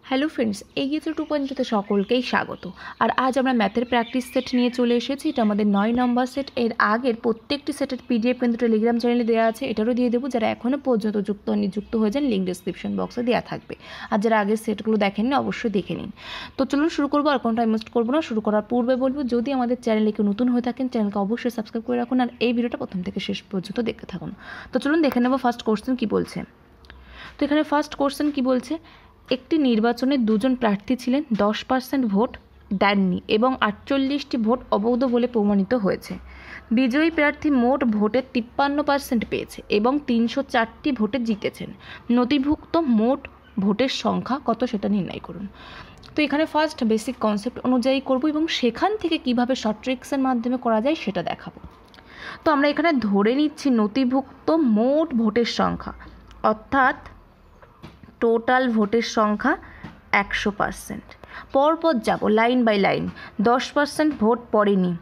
Hello friends, এগিয়ে two পয়েন্টতে সকলকেই স্বাগত। আর আজ আমরা ম্যাথের প্র্যাকটিস সেট নিয়ে চলে এসেছি। এটা আমাদের 9 নম্বর সেট। এর আগের প্রত্যেকটি সেটের পিডিএফ কিন্তু টেলিগ্রাম চ্যানেলে দেওয়া আছে, এটারও দিয়ে দেবো। যারা এখনও পর্যন্ত যুক্ত হয়ে যান, লিঙ্ক ডিসক্রিপশন বক্সে দেওয়া থাকবে। আর যারা আগের সেটগুলো দেখেননি অবশ্যই দেখে নিন। তো চলুন শুরু করবো, আর কোনো টাইম ওয়েস্ট করবো না। শুরু করার পূর্বে বলবো, যদি আমাদের চ্যানেলে কেউ নতুন হয়ে থাকেন, চ্যানেলকে অবশ্যই সাবস্ক্রাইব করে রাখুন আর এই ভিডিওটা প্রথম থেকে শেষ পর্যন্ত দেখতে থাকুন। তো চলুন দেখে নেবো ফার্স্ট কোশ্চেন কী বলছে। তো এখানে ফার্স্ট কোশ্চেন কী বলছে, একটি নির্বাচনে দুজন প্রার্থী ছিলেন, 10% ভোট দেননি এবং 48টি ভোট অবৈধ বলে প্রমাণিত হয়েছে। বিজয়ী প্রার্থী মোট ভোটের 53% পেয়েছে এবং 304টি ভোটে জিতেছেন। নথিভুক্ত মোট ভোটের সংখ্যা কত সেটা নির্ণয় করুন। তো এখানে ফার্স্ট বেসিক কনসেপ্ট অনুযায়ী করব এবং সেখান থেকে কিভাবে শর্ট ট্রিক্সের মাধ্যমে করা যায় সেটা দেখাবো। তো আমরা এখানে ধরে নিচ্ছি নথিভুক্ত মোট ভোটের সংখ্যা, অর্থাৎ টোটাল ভোটের সংখ্যা 100%। পরপর যাব লাইন বাই লাইন। 10% ভোট পড়েনি,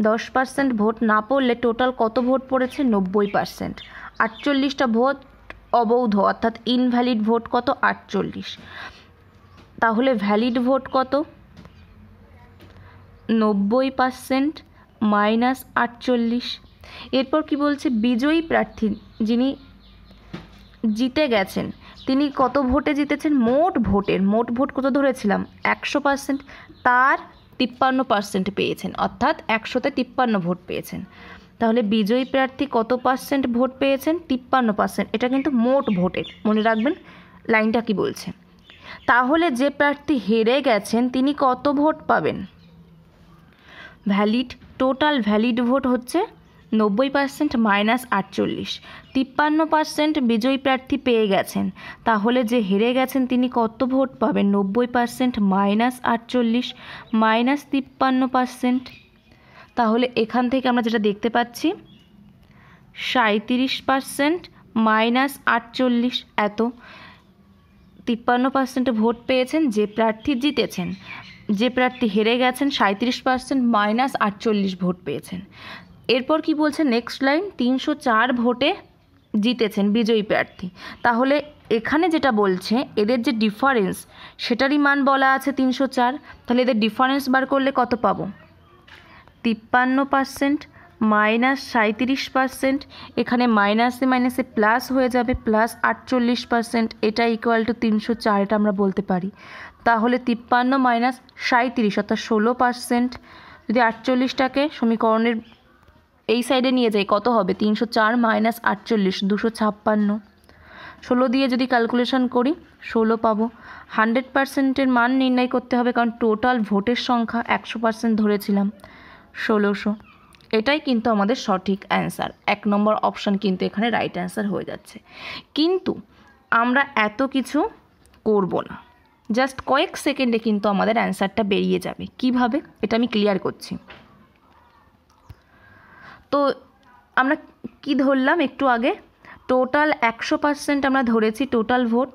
10% ভোট না পড়লে টোটাল কত ভোট পড়েছে? 90%। 48টা ভোট অবৈধ অর্থাৎ ইনভ্যালিড ভোট কত? 48। তাহলে ভ্যালিড ভোট কত? 90% মাইনাস 48। এরপর কি বলছে, বিজয়ী প্রার্থী যিনি জিতে গেছেন তিনি কত ভোটে জিতেছেন? মোট ভোট কত ধরেছিলাম? 100%, তার 53% পেয়েছেন, অর্থাৎ 100তে 53 ভোট পেয়েছেন। তাহলে বিজয়ী প্রার্থী কত পার্সেন্ট ভোট পেয়েছেন? 53%। এটা কিন্তু মোট ভোটের, মনে রাখবেন লাইনটা কি বলছে। তাহলে যে প্রার্থী হেরে গেছেন তিনি কত ভোট পাবেন? টোটাল ভ্যালিড ভোট হচ্ছে 90% মাইনাস 48। 53% বিজয়ী প্রার্থী পেয়ে গেছেন, তাহলে যে হেরে গেছেন তিনি কত ভোট পাবেন? 90% মাইনাস 48 মাইনাস 53%। তাহলে এখান থেকে আমরা যেটা দেখতে পাচ্ছি 37% মাইনাস 48, এত 53% ভোট পেয়েছেন যে প্রার্থী জিতেছেন। যে প্রার্থী হেরে গেছেন 37% মাইনাস 48 ভোট পেয়েছেন। এরপর কি বলছে নেক্সট লাইন, 304 ভোটে জিতেছেন বিজয়ী প্রার্থী। তাহলে এখানে যেটা বলছে এদের যে ডিফারেন্স সেটারই মান বলা আছে 304। তাহলে এদের ডিফারেন্স বার করলে কত পাবো? 53% মাইনাস 37%, এখানে মাইনাসে মাইনাসে প্লাস হয়ে যাবে, প্লাস 48%, এটা ইকুয়াল টু 304, এটা আমরা বলতে পারি। তাহলে 53 মাইনাস 37 অর্থাৎ 16%। যদি 48টাকে সমীকরণের এই সাইডে নিয়ে যাই কত হবে? 304 মাইনাস 48 256। 16 দিয়ে যদি ক্যালকুলেশন করি 16 পাবো। 100%-এর মান নির্ণয় করতে হবে, কারণ টোটাল ভোটের সংখ্যা 100% ধরেছিলাম, 1600। এটাই কিন্তু আমাদের সঠিক অ্যান্সার। 1 নম্বর অপশান কিন্তু এখানে রাইট অ্যান্সার হয়ে যাচ্ছে। কিন্তু আমরা এত কিছু করব না, জাস্ট কয়েক সেকেন্ডে কিন্তু আমাদের অ্যান্সারটা বেরিয়ে যাবে। কিভাবে এটা আমি ক্লিয়ার করছি। তো আমরা কি ধরলাম একটু আগে? টোটাল 100% আমরা ধরেছি টোটাল ভোট,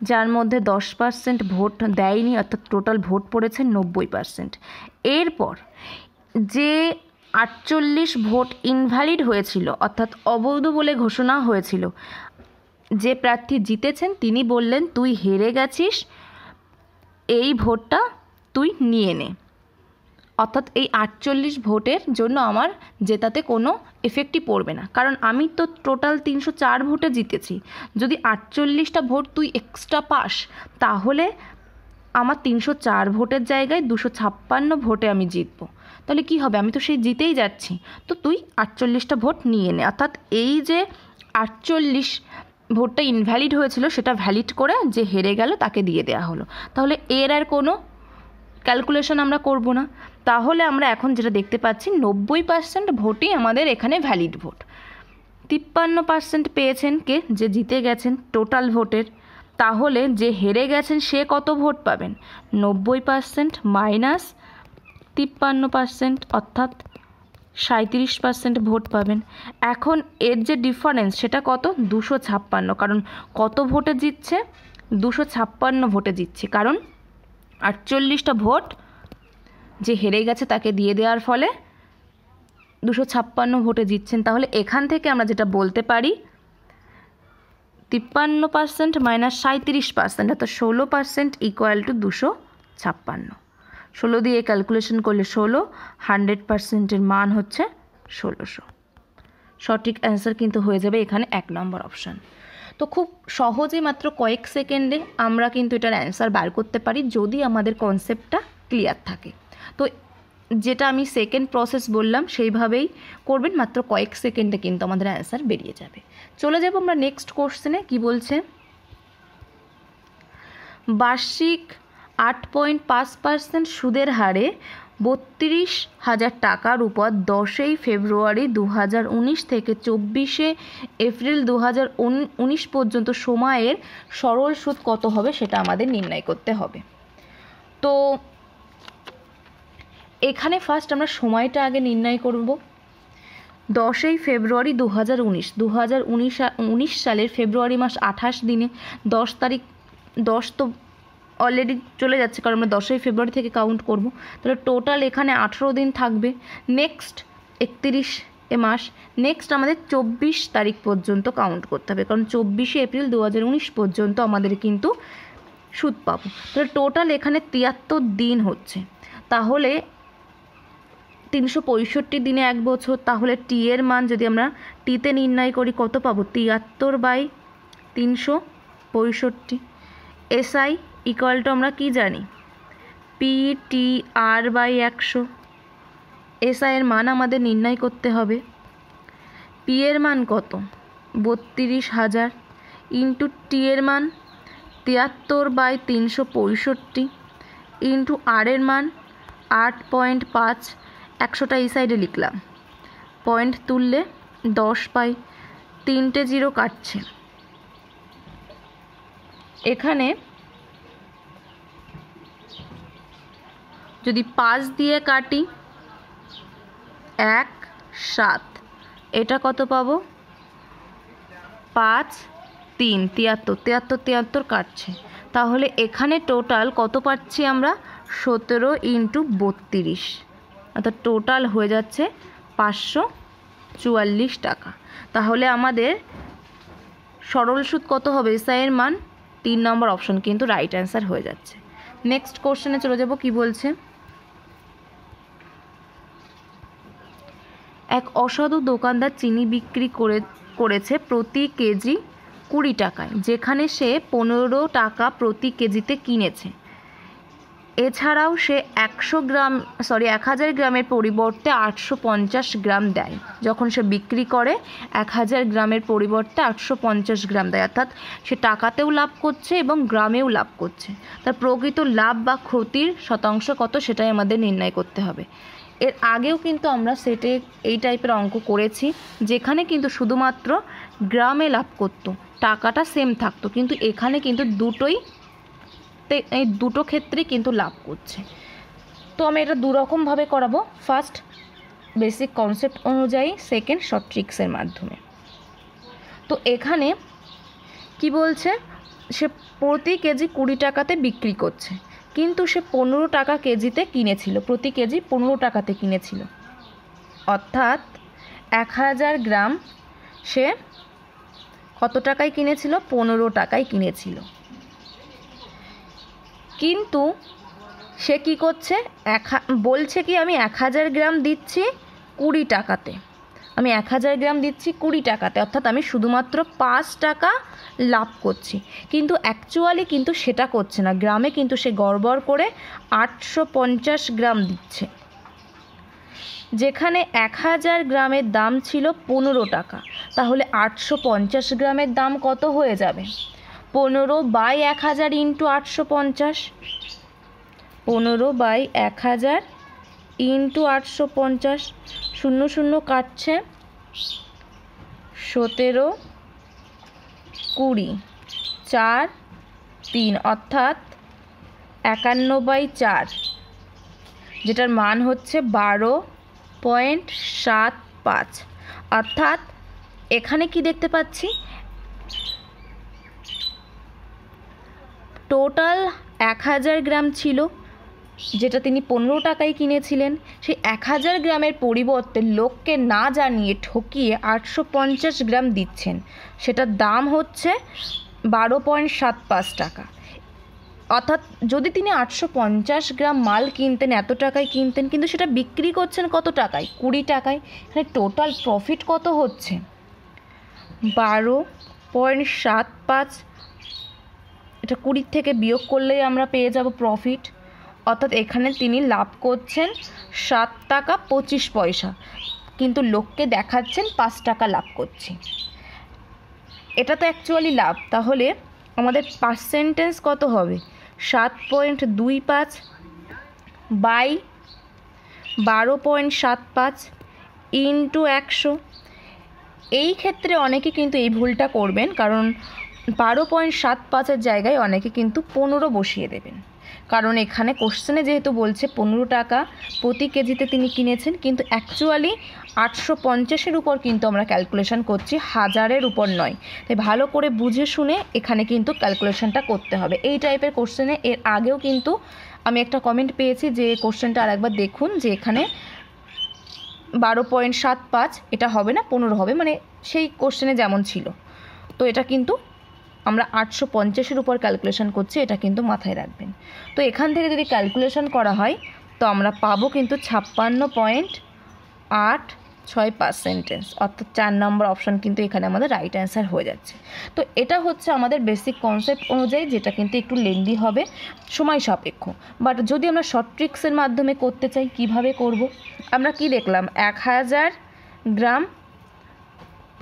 যার মধ্যে 10% ভোট দেয়নি, অর্থাৎ টোটাল ভোট পড়েছে 90%। এরপর যে 48 ভোট ইনভ্যালিড হয়েছিল অর্থাৎ অবৈধ বলে ঘোষণা হয়েছিল, যে প্রার্থী জিতেছেন তিনি বললেন তুই হেরে গেছিস, এই ভোটটা তুই নিয়ে নে, অর্থাৎ এই 48 ভোটের জন্য আমার জেতাতে কোনো এফেক্টই পড়বে না, কারণ আমি তো টোটাল 304 ভোটে জিতেছি। যদি 48টা ভোট তুই এক্সট্রা পাস, তাহলে আমার 304 ভোটের জায়গায় 256 ভোটে আমি জিতবো। তাহলে কি হবে? আমি তো সেই জিতেই যাচ্ছি, তো তুই 48টা ভোট নিয়ে নে। অর্থাৎ এই যে 48 ভোটটা ইনভ্যালিড হয়েছিল সেটা ভ্যালিড করে যে হেরে গেল তাকে দিয়ে দেওয়া হলো। তাহলে এর আর কোনো ক্যালকুলেশন আমরা করব না। তাহলে আমরা এখন যেটা দেখতে পাচ্ছি 90% ভোটই আমাদের এখানে ভ্যালিড ভোট। 53% পেয়েছেন কে? যে জিতে গেছেন টোটাল ভোটের। তাহলে যে হেরে গেছেন সে কত ভোট পাবেন? 90% মাইনাস 53% অর্থাৎ 37% ভোট পাবেন। এখন এর যে ডিফারেন্স সেটা কত? 256, কারণ কত ভোটে জিতছে? 256 ভোটে জিতছে, কারণ 48টা ভোট যে হেরে গেছে তাকে দিয়ে দেওয়ার ফলে 256 ভোটে জিতছেন। তাহলে এখান থেকে আমরা যেটা বলতে পারি 53% মাইনাস 37%, অর্থাৎ 16% ইকুয়াল টু 256। 16 দিয়ে ক্যালকুলেশন করলে 16, 100%-এর মান হচ্ছে 1600। সঠিক অ্যান্সার কিন্তু হয়ে যাবে এখানে 1 নম্বর অপশান। তো খুব সহজে মাত্র কয়েক সেকেন্ডে আমরা কিন্তু এটার অ্যান্সার বার করতে পারি যদি আমাদের কনসেপ্টটা ক্লিয়ার থাকে। তো যেটা আমি সেকেন্ড প্রসেস বললাম সেইভাবেই করবেন, মাত্র কয়েক সেকেন্ডে কিন্তু আমাদের অ্যান্সার বেরিয়ে যাবে। চলে যাব আমরা নেক্সট কোশ্চেনে। কি বলছে, বার্ষিক 8.5% সুদের হারে 32,000 টাকার উপর 10 ফেব্রুয়ারি 2019 থেকে 24 এপ্রিল 2019 পর্যন্ত সময়ের সরল সুদ কত হবে সেটা আমাদের নির্ণয় করতে হবে। তো এখানে ফার্স্ট আমরা সময়টা আগে নির্ণয় করব। 10 ফেব্রুয়ারি 2019 সালের ফেব্রুয়ারি মাস 28 দিনে 10 তারিখ, 10 তো অলরেডি চলে যাচ্ছে কারণ আমরা 10 ফেব্রুয়ারি থেকে কাউন্ট করব। তাহলে টোটাল এখানে 18 দিন থাকবে। নেক্সট 31 মাস, নেক্সট আমাদের 24 তারিখ পর্যন্ত কাউন্ট করতে হবে, কারণ 24 এপ্রিল 2019 পর্যন্ত আমাদের কিন্তু সুদ পাবো। তাহলে টোটাল এখানে 73 দিন হচ্ছে। তাহলে 365 দিনে 1 বছর। তাহলে টি এর মান যদি আমরা টিতে নির্ণয় করি কত পাবো, 73/365। এসআই ইকুয়াল টু আমরা কি জানি, PTR/100। এসআই এর মান আমাদের নির্ণয় করতে হবে। পি এর মান কত, 32,000 ইন্টু টি এর মান 73/365 ইন্টু আর এর মান 8.5। 100টা এই সাইডে লিখলাম, পয়েন্ট তুললে 10 পাই, 3টে 0 কাটছে। এখানে যদি 5 দিয়ে কাটি 1, 7, এটা কত পাবো, 5, 3, 73 কাটছে। তাহলে এখানে টোটাল কত পাচ্ছি আমরা, 17 ইন্টু 32, অর্থাৎ টোটাল হয়ে যাচ্ছে 544 টাকা। তাহলে আমাদের সরল সুদ কত হবে, এসআইয়ের মান 3 নম্বর অপশন কিন্তু রাইট অ্যান্সার হয়ে যাচ্ছে। নেক্সট কোশ্চেনে চলে যাব। কি বলছে, এক অসাধু দোকানদার চিনি বিক্রি করেছে প্রতি কেজি 20 টাকায়, যেখানে সে 15 টাকা প্রতি কেজিতে কিনেছে। এছাড়াও সে 1000 গ্রামের পরিবর্তে 850 গ্রাম দেয়। যখন সে বিক্রি করে 1000 গ্রামের পরিবর্তে 850 গ্রাম দেয়, অর্থাৎ সে টাকাতেও লাভ করছে এবং গ্রামেও লাভ করছে। তার প্রকৃত লাভ বা ক্ষতির শতাংশ কত সেটাই আমাদের নির্ণয় করতে হবে। এর আগেও কিন্তু আমরা সেটে এই টাইপের অঙ্ক করেছি, যেখানে কিন্তু শুধুমাত্র গ্রামে লাভ করতো, টাকাটা সেম থাকতো, কিন্তু এখানে কিন্তু এই দুটো ক্ষেত্রেই কিন্তু লাভ করছে। তো আমি এটা দুরকমভাবে করাবো, ফার্স্ট বেসিক কনসেপ্ট অনুযায়ী, সেকেন্ড শর্ট ট্রিক্সের মাধ্যমে। তো এখানে কি বলছে, সে প্রতি কেজি 20 টাকাতে বিক্রি করছে, কিন্তু সে 15 টাকা কেজিতে কিনেছিল, প্রতি কেজি 15 টাকাতে কিনেছিল, অর্থাৎ 1000 গ্রাম সে কত টাকায় কিনেছিল, 15 টাকায় কিনেছিল। কিন্তু সে কি করছে, বলছে কি আমি 1000 গ্রাম দিচ্ছি 20 টাকাতে, আমি 1000 গ্রাম দিচ্ছি 20 টাকাতে, অর্থাৎ আমি শুধুমাত্র 5 টাকা লাভ করছি। কিন্তু অ্যাকচুয়ালি কিন্তু সেটা করছে না, গ্রামে কিন্তু সে গড়বড় করে 850 গ্রাম দিচ্ছে। যেখানে 1000 গ্রামের দাম ছিল 15 টাকা, তাহলে 850 গ্রামের দাম কত হয়ে যাবে, 15/1000 ইন্টু 850, 15/1000 ইন্টু 850, 0 কাটছে, 17, 20, 4, 3, অর্থাৎ 51/4, যেটার মান হচ্ছে 12.75। অর্থাৎ এখানে কি দেখতে পাচ্ছি, টোটাল 1000 গ্রাম ছিল, যেটা তিনি 15 টাকায় কিনেছিলেন, সেই 1000 গ্রামের পরিবর্তে লোককে না জানিয়ে ঠকিয়ে 850 গ্রাম দিচ্ছেন। সেটার দাম হচ্ছে 12.75 টাকা। অর্থাৎ যদি তিনি 850 গ্রাম মাল কিনতেন, এত টাকায় কিনতেন, কিন্তু সেটা বিক্রি করছেন কত টাকায়? 20 টাকায়। এখানে টোটাল প্রফিট কত হচ্ছে? 12.75। এটা 20 থেকে বিয়োগ করলেই আমরা পেয়ে যাব প্রফিট। অর্থাৎ এখানে তিনি লাভ করছেন 7 টাকা 25 পয়সা, কিন্তু লোককে দেখাচ্ছেন 5 টাকা লাভ করছি। এটা তো অ্যাকচুয়ালি লাভ। তাহলে আমাদের পার্সেন্টেজ কত হবে? 7.25 বাই 12.75 ইন্টু 100। এই ক্ষেত্রে অনেকে কিন্তু এই ভুলটা করবেন, কারণ 12.75-এর জায়গায় অনেকে কিন্তু 15 বসিয়ে দেবেন। কারণ এখানে কোশ্চেনে যেহেতু বলছে 15 টাকা প্রতি কেজিতে তিনি কিনেছেন, কিন্তু অ্যাকচুয়ালি 850-এর উপর কিন্তু আমরা ক্যালকুলেশন করছি, 1000-এর উপর নয়। তাই ভালো করে বুঝে শুনে এখানে কিন্তু ক্যালকুলেশনটা করতে হবে। এই টাইপের কোশ্চেনে এর আগেও কিন্তু আমি একটা কমেন্ট পেয়েছি যে কোশ্চেনটা আরেকবার দেখুন, যে এখানে 12.75 এটা হবে না, 15 হবে, মানে সেই কোশ্চেনে যেমন ছিল। তো এটা কিন্তু আমরা 850-এর উপর ক্যালকুলেশন করছি, এটা কিন্তু মাথায় রাখবেন। তো এখান থেকে যদি ক্যালকুলেশন করা হয় তো আমরা পাবো কিন্তু 56.86%। অর্থাৎ 4 নম্বর অপশান কিন্তু এখানে আমাদের রাইট অ্যান্সার হয়ে যাচ্ছে। তো এটা হচ্ছে আমাদের বেসিক কনসেপ্ট অনুযায়ী, যেটা কিন্তু একটু লেন্দি হবে, সময় সাপেক্ষ। বাট যদি আমরা শর্ট ট্রিক্সের মাধ্যমে করতে চাই, কিভাবে করব? আমরা কি দেখলাম? 1000 গ্রাম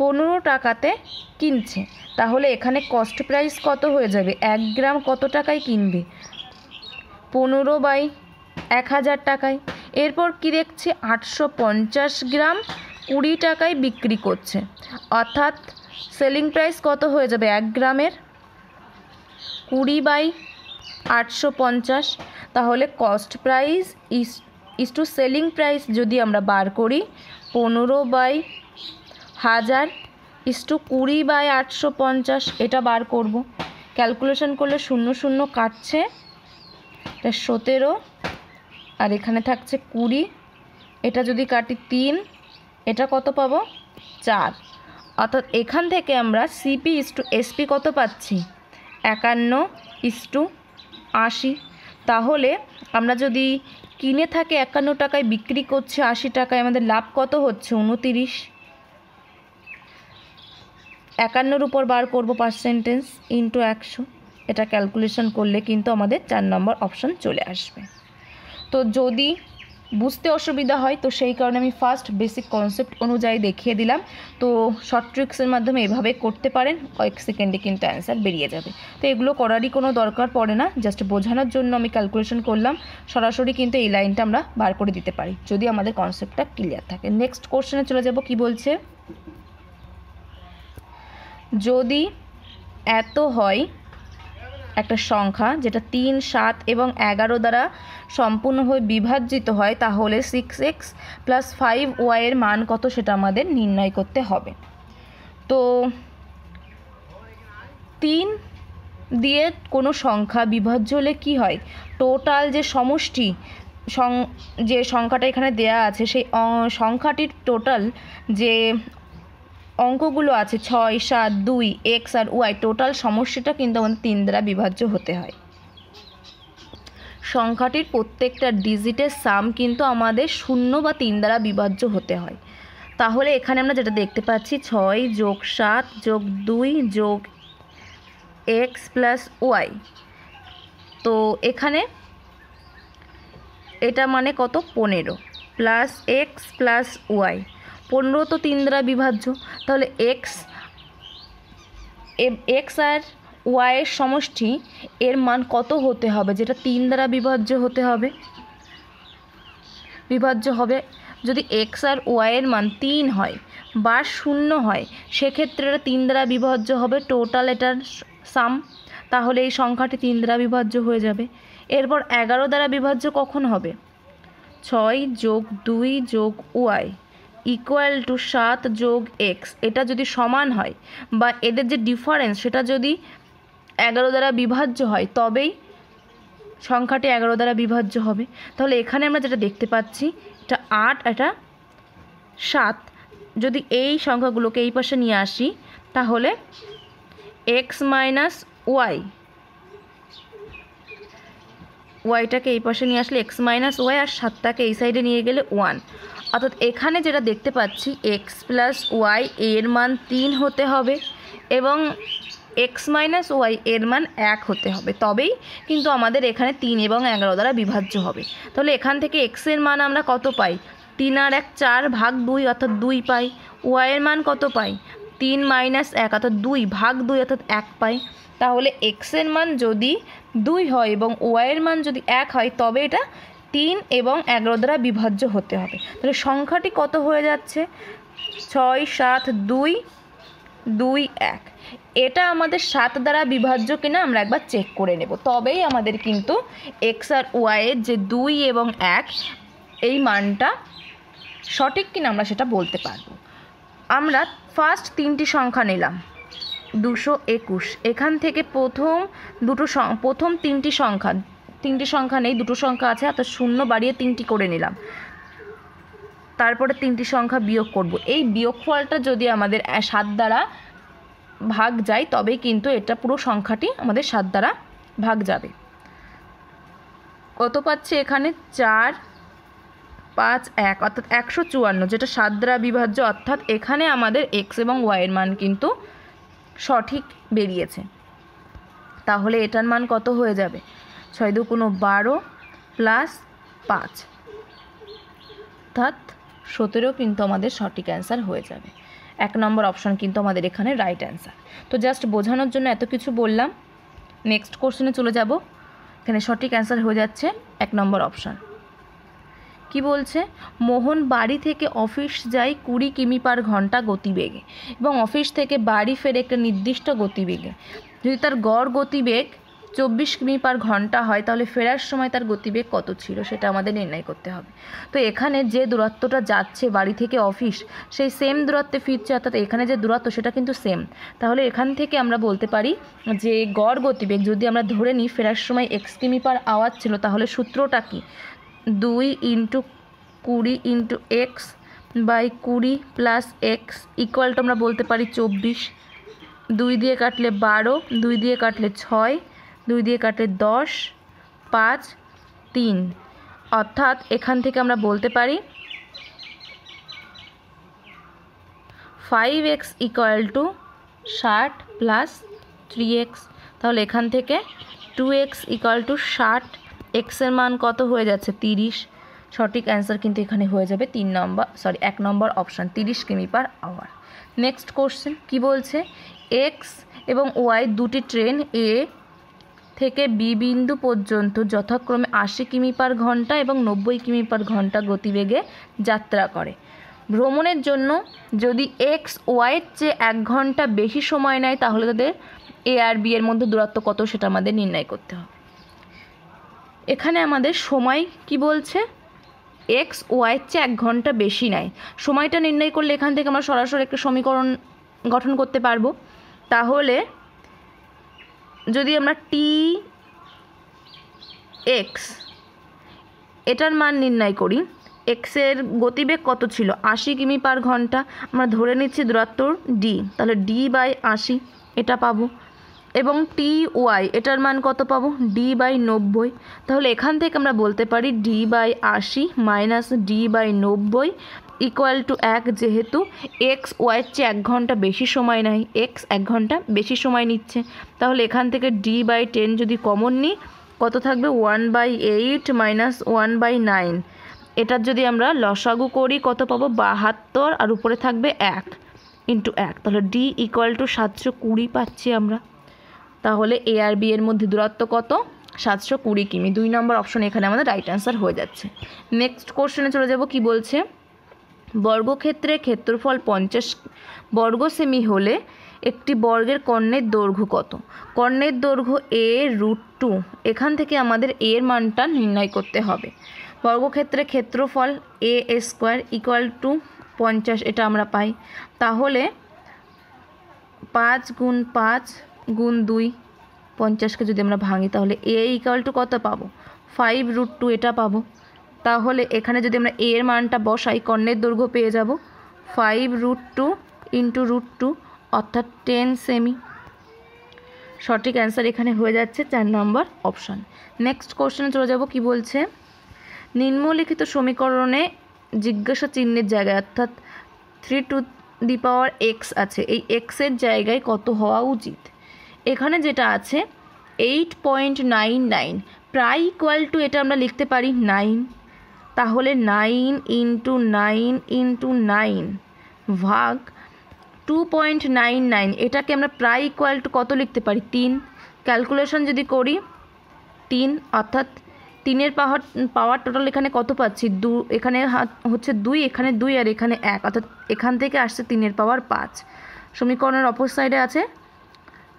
15 টাকাতে কিনছে, তাহলে এখানে কস্ট প্রাইস কত হয়ে যাবে? 1 গ্রাম কত টাকায় কিনবে? 15/1000 টাকায়। এরপর কি দেখছি? 850 গ্রাম 20 টাকায় বিক্রি করছে, অর্থাৎ সেলিং প্রাইস কত হয়ে যাবে 1 গ্রামের? 20/850। তাহলে cost price is to selling price যদি আমরা বার করি, 15/1000 ইস টু 20/850, এটা বার করব। ক্যালকুলেশন করলে 0 0 কাটছে, এটা 17, আর এখানে থাকছে 20, এটা যদি কাটি 3, এটা কত পাবো? 4। অর্থাৎ এখান থেকে আমরা সিপি ইস টু এসপি কত পাচ্ছি? 51/80। তাহলে আমরা যদি কিনে থাকি 51 টাকায়, বিক্রি করছে 80 টাকায়, আমাদের লাভ কত হচ্ছে? 29। 51-র উপর বার করব পার্সেন্টেজ ইন্টু 100। এটা ক্যালকুলেশন করলে কিন্তু আমাদের 4 নম্বর অপশান চলে আসবে। তো যদি বুঝতে অসুবিধা হয় তো সেই কারণে আমি ফার্স্ট বেসিক কনসেপ্ট অনুযায়ী দেখিয়ে দিলাম। তো শর্ট ট্রিক্সের মাধ্যমে এভাবে করতে পারেন, কয়েক সেকেন্ডে কিন্তু অ্যান্সার বেরিয়ে যাবে। তো এগুলো করারই কোনো দরকার পড়ে না, জাস্ট বোঝানোর জন্য আমি ক্যালকুলেশন করলাম। সরাসরি কিন্তু এই লাইনটা আমরা বার করে দিতে পারি যদি আমাদের কনসেপ্টটা ক্লিয়ার থাকে। নেক্সট কোশ্চেনে চলে যাব। কি বলছে? যদি এত হয় একটা সংখ্যা যেটা 3, 7 এবং 11 দ্বারা সম্পূর্ণভাবে বিভাজিত হয়, তাহলে 6x + 5y এর মান কত সেটা আমাদের নির্ণয় করতে হবে। তো 3 দিয়ে কোনো সংখ্যা বিভাজ্য হলে কি হয়? টোটাল যে সমষ্টি যে সংখ্যাটা এখানে দেয়া আছে, সেই সংখ্যাটির টোটাল যে অঙ্কগুলো আছে 6, 7, 2, x আর y, টোটাল সমষ্টিটা কিন্তু আমাদের 3 দ্বারা বিভাজ্য হতে হয়। সংখ্যাটির প্রত্যেকটা ডিজিটের সাম কিন্তু আমাদের 0 বা 3 দ্বারা বিভাজ্য হতে হয়। তাহলে এখানে আমরা যেটা দেখতে পাচ্ছি 6 + 7 + 2 + x + y। তো এখানে এটা মানে কত? 15 + x + y। 15 তো 3 দ্বারা বিভাজ্য, তাহলে x আর y এর সমষ্টি এর মান কত হতে হবে যেটা 3 দ্বারা বিভাজ্য হতে হবে? বিভাজ্য হবে যদি x আর y এর মান 3 হয় বা 0 হয়, সেক্ষেত্রে এটা 3 দ্বারা বিভাজ্য হবে টোটাল এটার সাম। তাহলে এই সংখ্যাটি 3 দ্বারা বিভাজ্য হয়ে যাবে। এরপর 11 দ্বারা বিভাজ্য কখন হবে? 6 + 2 + y = 7 + x। এটা যদি সমান হয় বা এদের যে ডিফারেন্স সেটা যদি 11 দ্বারা বিভাজ্য হয়, তবেই সংখ্যাটি 11 দ্বারা বিভাজ্য হবে। তাহলে এখানে আমরা যেটা দেখতে পাচ্ছি, এটা 8, এটা 7। যদি এই সংখ্যাগুলোকে এই পাশে নিয়ে আসি তাহলে x মাইনাস ওয়াই, ওয়াইটাকে এই পাশে নিয়ে আসলে x মাইনাস ওয়াই, আর 7টাকে এই সাইডে নিয়ে গেলে 1। অর্থাৎ এখানে যেটা দেখতে পাচ্ছি x প্লাস ওয়াই এর মান 3 হতে হবে এবং x মাইনাস ওয়াই এর মান 1 হতে হবে, তবেই কিন্তু আমাদের এখানে 3 এবং 11 দ্বারা বিভাজ্য হবে। তাহলে এখান থেকে x এর মান আমরা কত পাই? 3 আর 1 4 ভাগ 2 অর্থাৎ 2 পাই। ওয়াই এর মান কত পাই? 3 মাইনাস 1 অর্থাৎ 2 ভাগ 2 অর্থাৎ 1 পাই। তাহলে x এর মান যদি 2 হয় এবং ওয়াই এর মান যদি 1 হয় তবে এটা 3 এবং 11 দ্বারা বিভাজ্য হতে হবে। তাহলে সংখ্যাটি কত হয়ে যাচ্ছে? 6 7 2 2 1। এটা আমাদের 7 দ্বারা বিভাজ্য কিনা আমরা একবার চেক করে নেব, তবেই আমাদের কিন্তু x আর ওয়াই এর যে 2 এবং 1 এই মানটা সঠিক কিনা আমরা সেটা বলতে পারবো। আমরা ফার্স্ট 3টি সংখ্যা নিলাম 221। এখান থেকে প্রথম 3টি সংখ্যা নেই, 2টো সংখ্যা আছে, অর্থাৎ 0 বাড়িয়ে 3টি করে নিলাম। তারপরে 3টি সংখ্যা বিয়োগ করব। এই বিয়োগফলটা যদি আমাদের 7 দ্বারা ভাগ যায় তবেই কিন্তু এটা পুরো সংখ্যাটি আমাদের 7 দ্বারা ভাগ যাবে। কত পাচ্ছি এখানে? 4 5 1 অর্থাৎ 154, যেটা 7 দ্বারা বিভাজ্য। অর্থাৎ এখানে আমাদের x এবং y এর মান কিন্তু সঠিক বেরিয়েছে। তাহলে এটার মান কত হয়ে যাবে? 6 2 12 প্লাস 5 অর্থাৎ 17 কিন্তু আমাদের সঠিক অ্যান্সার হয়ে যাবে। 1 নম্বর অপশান কিন্তু আমাদের এখানে রাইট অ্যান্সার। তো জাস্ট বোঝানোর জন্য এত কিছু বললাম। নেক্সট কোশ্চেনে চলে যাব। এখানে সঠিক অ্যান্সার হয়ে যাচ্ছে 1 নম্বর অপশান। কি বলছে? মোহন বাড়ি থেকে অফিস যায় 20 কিমি/ঘন্টা গতিবেগে এবং অফিস থেকে বাড়ি ফেরে একটা নির্দিষ্ট গতিবেগে। যদি তার গড় গতিবেগ 24 কিমি/ঘন্টা হয় তাহলে ফেরার সময় তার গতিবেগ কত ছিল সেটা আমাদের নির্ণয় করতে হবে। তো এখানে যে দূরত্বটা যাচ্ছে বাড়ি থেকে অফিস, সেই সেম দূরত্বে ফিরছে, অর্থাৎ এখানে যে দূরত্ব সেটা কিন্তু সেম। তাহলে এখান থেকে আমরা বলতে পারি যে গড় গতিবেগ যদি আমরা ধরে নিই ফেরার সময় x কিমি/আওয়ার ছিল, তাহলে সূত্রটা কি? 2 × 20 × x by 20 plus x equal to আমরা বলতে পারি 24। 2 দিয়ে কাটলে 12, 2 দিয়ে কাটলে 6, 2 দিয়ে কাটলে 10, 5 3। অর্থাৎ এখান থেকে আমরা বলতে পারি 5x equal to 60 plus 3x। তাহলে এখান থেকে 2x ইকুয়াল টু 60, x এর মান কত হয়ে যাচ্ছে? 30। সঠিক অ্যান্সার কিন্তু এখানে হয়ে যাবে 1 নম্বর অপশান, 30 কিমি/আওয়ার। নেক্সট কোশ্চেন কি বলছে? x এবং y দুটি ট্রেন এ থেকে বি বিন্দু পর্যন্ত যথাক্রমে 80 কিমি/ঘন্টা এবং 90 কিমি/ঘন্টা গতিবেগে যাত্রা করে। ভ্রমণের জন্য যদি x ওয়াইয়ের চেয়ে 1 ঘন্টা বেশি সময় নেয় তাহলে তাদের এ আর বি এর মধ্যে দূরত্ব কত সেটা আমাদের নির্ণয় করতে হবে। এখানে আমাদের সময় কি বলছে? x ওয়াইয়ের চেয়ে 1 ঘন্টা বেশি নেয়। সময়টা নির্ণয় করলে এখান থেকে আমরা সরাসরি একটা সমীকরণ গঠন করতে পারবো। তাহলে যদি আমরা tx এটার মান নির্ণয় করি, x এর গতিবেগ কত ছিল? 80 কিমি/ঘন্টা। আমরা ধরে নিচ্ছি দূরত্ব d, তাহলে d/80 এটা পাবো। এবং ty এটার মান কত পাবো? d/90। তাহলে এখান থেকে আমরা বলতে পারি d/80 minus d/90 equal to 1, যেহেতু x ওয়াইয়ের চেয়ে 1 ঘন্টা বেশি সময় নেয়, x 1 ঘন্টা বেশি সময় নিচ্ছে। তাহলে এখান থেকে d/10 যদি কমন নিই কত থাকবে? 1/8 মাইনাস 1/9। এটার যদি আমরা লসাগু করি কত পাবো? 72, আর উপরে থাকবে 1 ইন্টু 1। তাহলে d ইকুয়াল টু 720 পাচ্ছি আমরা। তাহলে এ আর বি এর মধ্যে দূরত্ব কত? 720 কিমি। 2 নম্বর অপশন এখানে আমাদের রাইট অ্যান্সার হয়ে যাচ্ছে। নেক্সট কোশ্চেনে চলে যাব। কি বলছে? বর্গক্ষেত্রের ক্ষেত্রফল 50 বর্গ সেমি হলে একটি বর্গের কর্ণের দৈর্ঘ্য কত? কর্ণের দৈর্ঘ্য a√2। এখান থেকে আমাদের এর মানটা নির্ণয় করতে হবে। বর্গক্ষেত্রের ক্ষেত্রফল a² ইকুয়াল টু 50 এটা আমরা পাই। তাহলে 5 × 5 × 2 50কে যদি আমরা ভাঙি তাহলে a ইকুয়াল টু কত পাবো? 5√2 এটা পাবো। তাহলে এখানে যদি আমরা a এর মানটা বসাই কর্ণের দৈর্ঘ্য পেয়ে যাব 5√2 × √2 অর্থাৎ 10 সেমি। সঠিক অ্যান্সার এখানে হয়ে যাচ্ছে 4 নম্বর অপশান। নেক্সট কোশ্চেনে চলে যাব। কি বলছে, নিম্নলিখিত সমীকরণে জিজ্ঞাসা চিহ্নের জায়গায় অর্থাৎ 3⁴ আছে, এই এক্সের জায়গায় কত হওয়া উচিত। এখানে যেটা আছে 8.99 প্রায় ইকুয়াল টু এটা আমরা লিখতে পারি 9, তাহলে 9 × 9 × 9 ভাগ 2.99 এটাকে আমরা প্রায় ইকুয়াল টু কত লিখতে পারি 3। ক্যালকুলেশন যদি করি 3 অর্থাৎ 3-এর পাওয়ার টোটাল এখানে কত পাচ্ছি, এখানে হচ্ছে 2, এখানে 2 আর এখানে 1, অর্থাৎ এখান থেকে আসছে 3-এর পাওয়ার 5। সমীকরণের অপর সাইডে আছে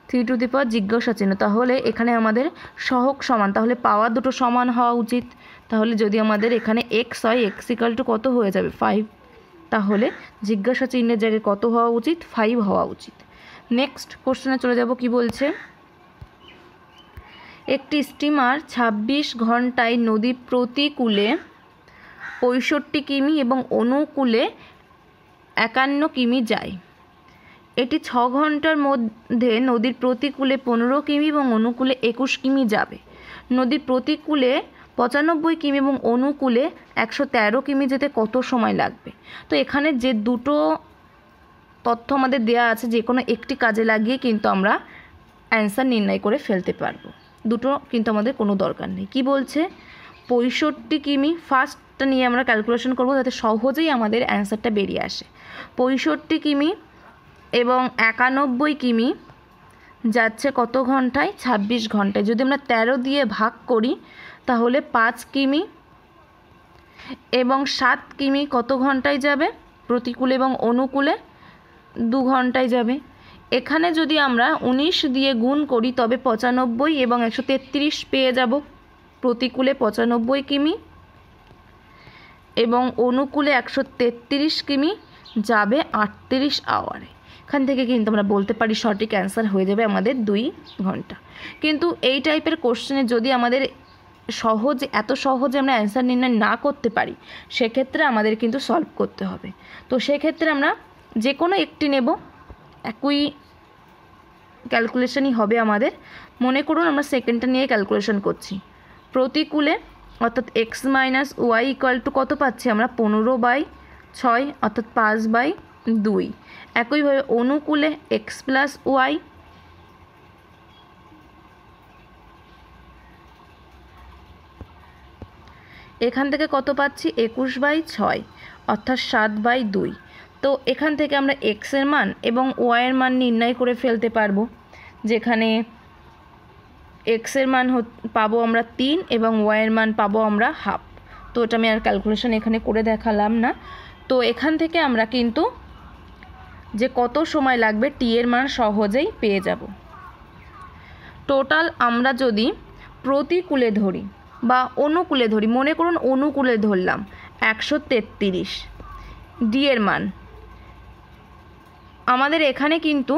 3 জিজ্ঞাসা চিহ্ন, তাহলে এখানে আমাদের সহগ সমান, তাহলে পাওয়ার দুটো সমান হওয়া উচিত। তাহলে যদি আমাদের এখানে x হয় x = কত হয়ে যাবে 5, তাহলে জিজ্ঞাসা চিহ্নের জায়গায় কত হওয়া উচিত 5 হওয়া উচিত। নেক্সট কোশ্চেনে চলে যাব। কি বলছে, একটি স্টিমার 26 ঘন্টায় নদী প্রতিকূলে 65 কিমি এবং অনুকূলে 51 কিমি যায়। এটি 6 ঘন্টার মধ্যে নদীর প্রতিকূলে 15 কিমি এবং অনুকূলে 21 কিমি যাবে। নদীর প্রতিকূলে 95 কিমি এবং অনুকূলে 113 কিমি যেতে কত সময় লাগবে। তো এখানে যে দুটো তথ্য আমাদের দেয়া আছে, যে কোনো একটি কাজে লাগিয়ে কিন্তু আমরা অ্যান্সার নির্ণয় করে ফেলতে পারবো, দুটো কিন্তু আমাদের কোনো দরকার নেই। কি বলছে, 65 কিমি ফার্স্টটা নিয়ে আমরা ক্যালকুলেশন করব যাতে সহজেই আমাদের অ্যান্সারটা বেরিয়ে আসে। 65 কিমি এবং 91 কিমি যাচ্ছে কত ঘন্টায় 26 ঘন্টায়। যদি আমরা 13 দিয়ে ভাগ করি তাহলে 5 কিমি এবং 7 কিমি কত ঘন্টায় যাবে প্রতিকূলে এবং অনুকূলে 2 ঘন্টায় যাবে। এখানে যদি আমরা 19 দিয়ে গুণ করি তবে 95 এবং 133 পেয়ে যাব। প্রতিকূলে 95 কিমি এবং অনুকূলে 133 কিমি যাবে 38 আওয়ারে। এখান থেকে কিন্তু আমরা বলতে পারি সঠিক অ্যান্সার হয়ে যাবে আমাদের 2 ঘন্টা। কিন্তু এই টাইপের কোশ্চেনে যদি আমাদের এত সহজে আমরা অ্যান্সার নির্ণয় না করতে পারি, সেক্ষেত্রে আমাদের কিন্তু সলভ করতে হবে। তো সেক্ষেত্রে আমরা যে কোনো একটি নেব, একই ক্যালকুলেশনই হবে আমাদের। মনে করুন আমরা সেকেন্ডটা নিয়ে ক্যালকুলেশন করছি। প্রতিকূলে অর্থাৎ x - y = কত পাচ্ছি আমরা 15/6 অর্থাৎ 5/2। একইভাবে অনুকূলে x + y এখান থেকে কত পাচ্ছি 21/6 অর্থাৎ 7/2। তো এখান থেকে আমরা x এর মান এবং y এর মান নির্ণয় করে ফেলতে পারবো, যেখানে x এর মান পাবো আমরা 3 এবং y এর মান পাবো আমরা হাফ। তো এটা আমি আর ক্যালকুলেশন এখানে করে দেখালাম না। তো এখান থেকে আমরা কিন্তু যে কত সময় লাগবে t এর মান সহজেই পেয়ে যাব। টোটাল আমরা যদি প্রতিকূলে ধরি বা অনুকূলে ধরি, মনে করুন অনুকূলে ধরলাম 133 d এর মান। আমাদের এখানে কিন্তু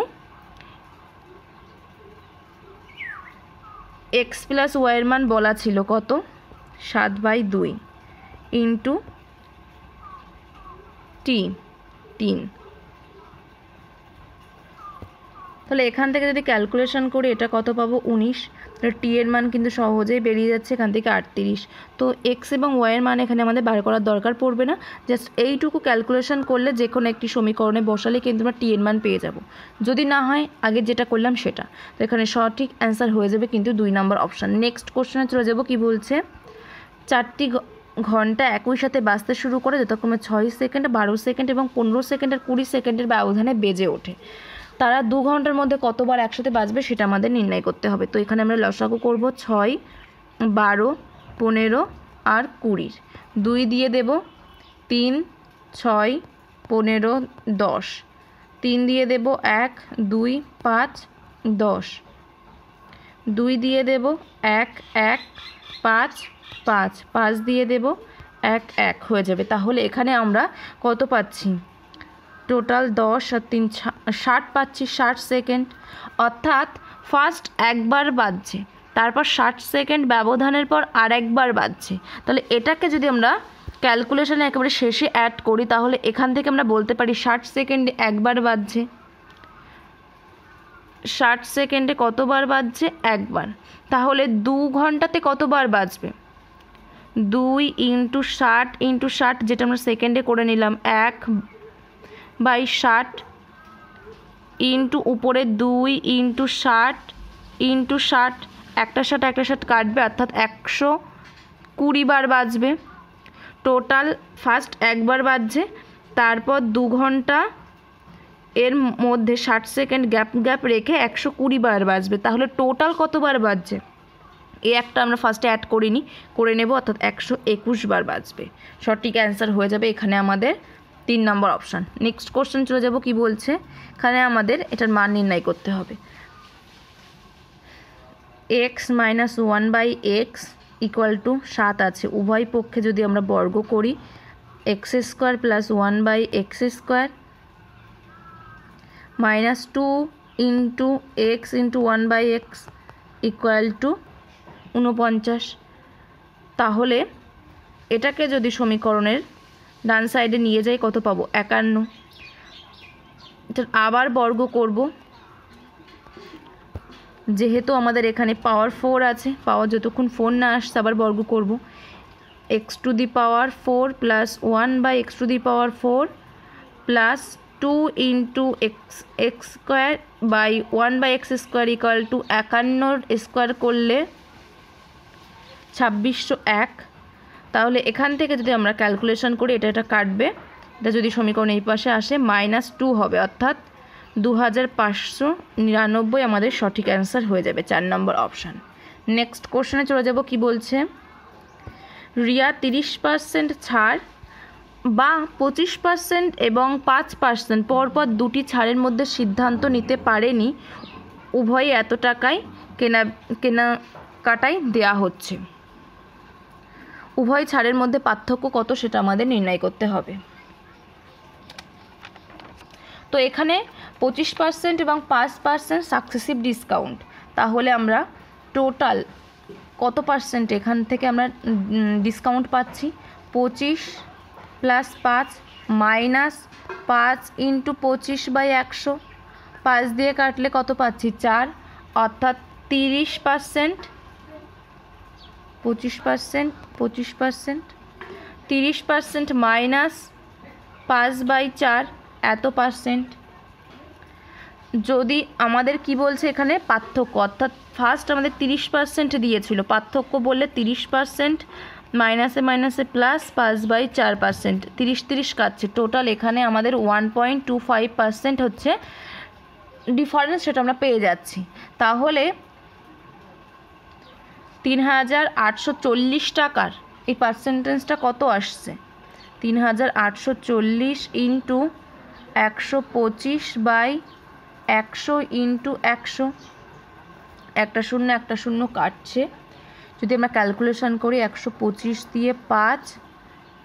x + y এর মান বলা ছিল কত 7/2 ইন্টু t 3। তাহলে এখান থেকে যদি ক্যালকুলেশন করি এটা কত পাবো 19। টি এর মান কিন্তু সহজেই বেরিয়ে যাচ্ছে এখান থেকে 38। তো এক্স এবং ওয়াই এর মান এখানে আমাদের বার করার দরকার পড়বে না, জাস্ট এইটুকু ক্যালকুলেশন করলে যে কোনো একটি সমীকরণে বসালে কিন্তু আমরা টি এর মান পেয়ে যাব। যদি না হয় আগে যেটা করলাম সেটা। তো এখানে সঠিক অ্যান্সার হয়ে যাবে কিন্তু 2 নম্বর অপশান। নেক্সট কোশ্চেনে চলে যাব। কি বলছে, 4টি ঘন্টা একই সাথে বাজতে শুরু করে যথাক্রমে 6 সেকেন্ড, 12 সেকেন্ড এবং 15 সেকেন্ড আর 20 সেকেন্ডের ব্যবধানে বেজে ওঠে। তারা 2 ঘন্টার মধ্যে কতবার একসাথে বাজবে সেটা আমাদের নির্ণয় করতে হবে। তো এখানে আমরা লসাগু করব 6, 12, 15 আর 20। 2 দিয়ে দেব 3, 6, 15, 10। 3 দিয়ে দেব 1, 2, 5, 10। 2 দিয়ে দেব 1, 1, 5, 5, 5 দিয়ে দেব 1, 1 হয়ে যাবে। তাহলে এখানে আমরা কত পাচ্ছি, টোটাল 10 আর 3 60 পাচ্ছি 60 সেকেন্ড। অর্থাৎ ফার্স্ট একবার বাজছে, তারপর 60 সেকেন্ড ব্যবধানের পর আরেকবার বাজছে। তাহলে এটাকে যদি আমরা ক্যালকুলেশনে একেবারে শেষে অ্যাড করি তাহলে এখান থেকে আমরা বলতে পারি 60 সেকেন্ডে একবার বাজছে। 60 সেকেন্ডে কতবার বাজছে? একবার। তাহলে 2 ঘন্টাতে কতবার বাজবে? 2 × 60 × 60, যেটা আমরা সেকেন্ডে করে নিলাম, 1/60 ইন্টু উপরে 2 × 60 × 60, একটা 60 কাটবে, অর্থাৎ 120 বার বাজবে। টোটাল ফার্স্ট একবার বাজছে, তারপর 2 ঘন্টা এর মধ্যে 60 সেকেন্ড গ্যাপ রেখে 120 বার বাজবে। তাহলে টোটাল কতবার বাজছে? এই একটা আমরা ফার্স্টে অ্যাড করে নেব, অর্থাৎ 121 বার বাজবে। সঠিক অ্যান্সার হয়ে যাবে এখানে আমাদের 3 নম্বর অপশান। নেক্সট কোশ্চেন চলে যাব, কি বলছে এখানে আমাদের এটার মান নির্ণয় করতে হবে। x - 1/x = 7 আছে। উভয় পক্ষে যদি আমরা বর্গ করি, x² + 1/x² -2 × x × 1/x = 49। তাহলে এটাকে যদি সমীকরণের ডান সাইডে নিয়ে যাই কত পাবো? 51। এটা আবার বর্গ করব, যেহেতু আমাদের এখানে পাওয়ার 4 আছে, পাওয়ার যতক্ষণ 4 না আসছে আবার বর্গ করব। x⁴ + 1/x⁴ plus 2 × x² / 1/x² = 51 square করলে 2601। তাহলে এখান থেকে যদি আমরা ক্যালকুলেশন করি, এটা কাটবে, এটা যদি সমীকরণ এই পাশে আসে -2 হবে, অর্থাৎ 2599 আমাদের সঠিক অ্যান্সার হয়ে যাবে, 4 নম্বর অপশান। নেক্সট কোশ্চেনে চলে যাব, কি বলছে? রিয়া 30% ছাড় বা 25% এবং 5% পরপর দুটি ছাড়ের মধ্যে সিদ্ধান্ত নিতে পারেনি, উভয়ই এত টাকায় কেনাকাটায় দেয়া হচ্ছে। উভয় ছাড়ের মধ্যে পার্থক্য কত সেটা আমাদের নির্ণয় করতে হবে। তো এখানে 25% এবং 5% সাকসেসিভ ডিসকাউন্ট, তাহলে আমরা টোটাল কত পার্সেন্ট এখান থেকে আমরা ডিসকাউন্ট পাচ্ছি? 25 + 5 - 5 × 25/100, 5 দিয়ে কাটলে কত পাচ্ছি? 4, অর্থাৎ 30%। 25% 30% -5/4 এত পার্সেন্ট। যদি আমাদের কি বলছে এখানে? পার্থক্য, অর্থাৎ ফার্স্ট আমাদের 30% দিয়েছিল, পার্থক্য বললে 30% মাইনাসে প্লাস 5/4%, 30 কাটছে, টোটাল এখানে আমাদের 1.25% হচ্ছে ডিফারেন্স, সেটা আমরা পেয়ে যাচ্ছি। তাহলে 3840 টাকার এই পার্সেন্টেজটা কত আসছে? 3840 × 125/100 × 100, একটা শূন্য কাটছে। যদি আমরা ক্যালকুলেশন করি, 125 দিয়ে 5,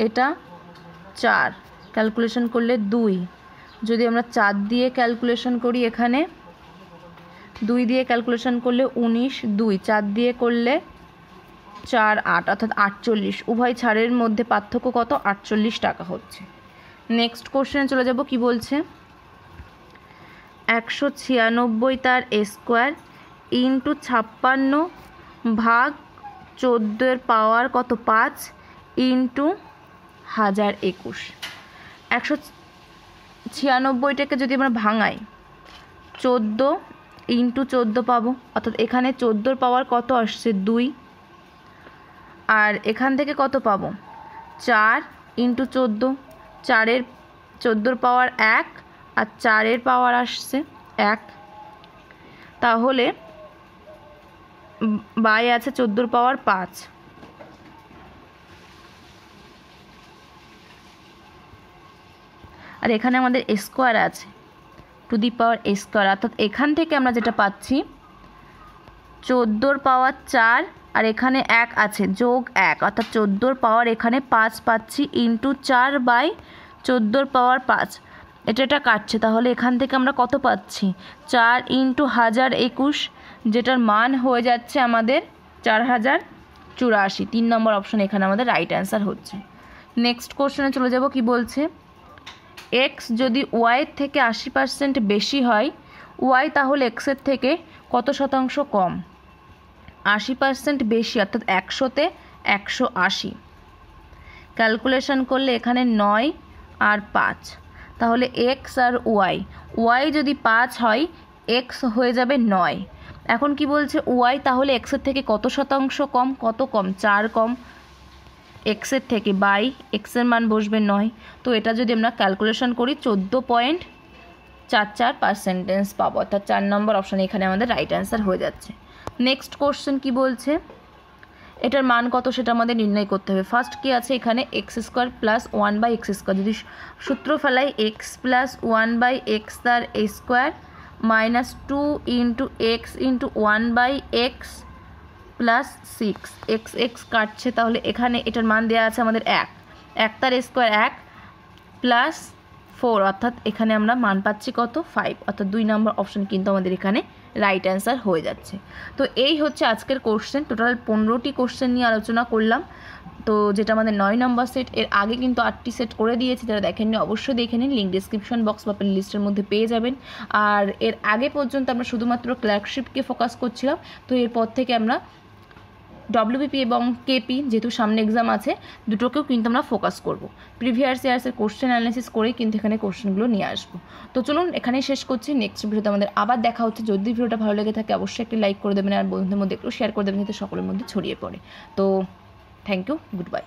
এটা 4, ক্যালকুলেশন করলে 2, যদি আমরা 4 দিয়ে ক্যালকুলেশন করি, এখানে 2 দিয়ে ক্যালকুলেশন করলে 19, 2 4 দিয়ে করলে 4 8, অর্থাৎ 48। উভয় ছাড়ের মধ্যে পার্থক্য কত? 48 টাকা হচ্ছে। নেক্সট কোশ্চেনে চলে যাব, কি বলছে? 196 তার স্কোয়ার × 56/14 পাওয়ার কত? 5 × 1021। 196টাকে যদি আমরা ভাঙাই, 14 × 14 পাবো, অর্থাৎ এখানে 14 পাওয়ার কত আসছে? 2, আর এখান থেকে কত পাবো? 4 × 14, 14 পাওয়ার 1, আর 4 পাওয়ার আসছে 1, তাহলে বাই আছে 14 পাওয়ার 5। আর এখানে আমাদের স্কোয়ার আছে, টু দি পাওয়ার স্কোয়ার, অর্থাৎ এখান থেকে আমরা যেটা পাচ্ছি 14 পাওয়ার 4, আর এখানে 1 আছে, যোগ 1, অর্থাৎ 14 পাওয়ার এখানে 5 পাচ্ছি, × 4/14 পাওয়ার 5, এটা কাটছে। তাহলে এখান থেকে আমরা কত পাচ্ছি? 4 × 1021, যেটার মান হয়ে যাচ্ছে আমাদের 4084। 3 নম্বর অপশন এখানে আমাদের রাইট অ্যান্সার হচ্ছে। নেক্সট কোশ্চেনে চলে যাব। কি বলছে, এক্স যদি ওয়াইয়ের থেকে 80% বেশি হয়, ওয়াই তাহলে এক্সের থেকে কত শতাংশ কম? 80% বেশি অর্থাৎ 100-তে 180। ক্যালকুলেশন করলে এখানে 9 আর 5, তাহলে এক্স আর ওয়াই যদি 5 হয়, এক্স হয়ে যাবে 9। এখন কি বলছে, ওয়াই তাহলে এক্সের থেকে কত শতাংশ কম? কত কম? 4 কম এক্সের থেকে, বাই এক্সের মান বসবে 9। তো এটা যদি আমরা ক্যালকুলেশন করি 14.44% পাবো, অর্থাৎ 4 নম্বর অপশানে এখানে আমাদের রাইট অ্যান্সার হয়ে যাচ্ছে। নেক্সট কোশ্চেন কি বলছে, এটার মান কত সেটা আমাদের নির্ণয় করতে হবে। ফার্স্ট কি আছে এখানে, এক্স স্কোয়ার প্লাস 1/x²। যদি সূত্র ফেলাই এক্স প্লাস 1/x তার এ square minus 2 into x into 1/x plus 6, x কাটছে, তাহলে এখানে এটার মান দেওয়া আছে আমাদের 1 তার স্কোয়ার 1 প্লাস 4, অর্থাৎ এখানে আমরা মান পাচ্ছি কত? 5, অর্থাৎ 2 নম্বর অপশন কিন্তু আমাদের এখানে রাইট অ্যান্সার হয়ে যাচ্ছে। তো এই হচ্ছে আজকের কোশ্চেন। টোটাল 15টি কোশ্চেন নিয়ে আলোচনা করলাম। তো যেটা আমাদের 9 নম্বর সেট, এর আগে কিন্তু 8টি সেট করে দিয়েছি, যারা দেখেননি অবশ্যই দেখে নিন, লিঙ্ক ডিসক্রিপশন বক্স বা প্লে লিস্টের মধ্যে পেয়ে যাবেন। আর এর আগে পর্যন্ত আমরা শুধুমাত্র ক্লার্কশিপকে ফোকাস করছিলাম, তো এরপর থেকে আমরা ডব্লিউবিপি এবং কেপি, যেহেতু সামনে এক্সাম আছে, দুটোকেও কিন্তু আমরা ফোকাস করব। প্রিভিয়াস ইয়ার্সের কোশ্চেন অ্যানালিসিস করেই কিন্তু এখানে কোশ্চেনগুলো নিয়ে আসবো। তো চলুন এখানেই শেষ করছি। নেক্সট ভিডিওতে আমাদের আবার দেখা হচ্ছে। যদি ভিডিওটা ভালো লেগে থাকে অবশ্যই একটি লাইক করে দেবেন আর বন্ধুদের মধ্যে একটু শেয়ার করে দেবেন, যাতে সকলের মধ্যে ছড়িয়ে পড়ে। তো থ্যাংক ইউ, গুড বাই।